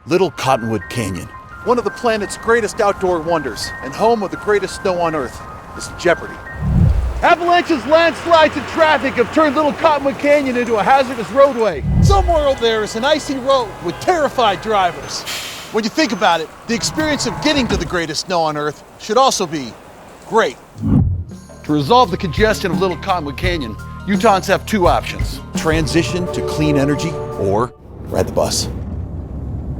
Little Cottonwood Canyon. One of the planet's greatest outdoor wonders and home of the greatest snow on Earth is Jeopardy. Avalanches, landslides, and traffic have turned Little Cottonwood Canyon into a hazardous roadway. Somewhere over there is an icy road with terrified drivers. When you think about it, the experience of getting to the greatest snow on Earth should also be great. To resolve the congestion of Little Cottonwood Canyon, Utahns have two options: transition to clean energy or ride the bus.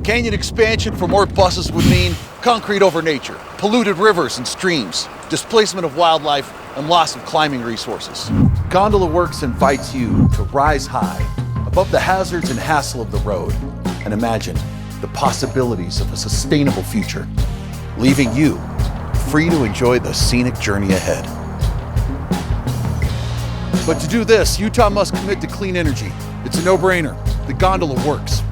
Canyon expansion for more buses would mean concrete over nature, polluted rivers and streams, displacement of wildlife, and loss of climbing resources. GondolaWorks invites you to rise high above the hazards and hassle of the road and imagine the possibilities of a sustainable future, leaving you free to enjoy the scenic journey ahead. But to do this, Utah must commit to clean energy. It's a no-brainer. The gondola works.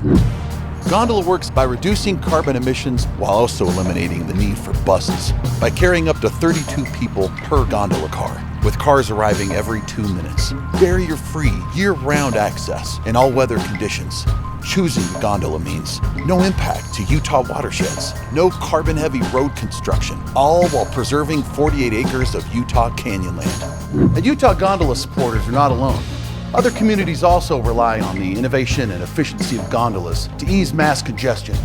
Gondola works by reducing carbon emissions while also eliminating the need for buses by carrying up to 32 people per gondola car, with cars arriving every 2 minutes. Barrier-free, year-round access in all weather conditions. Choosing the gondola means no impact to Utah watersheds, no carbon-heavy road construction, all while preserving 48 acres of Utah canyon land. And Utah gondola supporters are not alone. Other communities also rely on the innovation and efficiency of gondolas to ease mass congestion.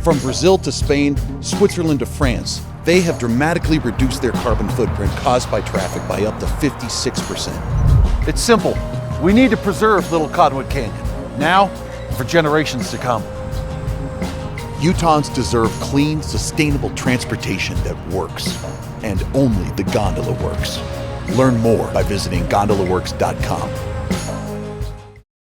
From Brazil to Spain, Switzerland to France, they have dramatically reduced their carbon footprint caused by traffic by up to 56%. It's simple. We need to preserve Little Cottonwood Canyon, now and for generations to come. Utahns deserve clean, sustainable transportation that works, and only the gondola works. Learn more by visiting GondolaWorks.com.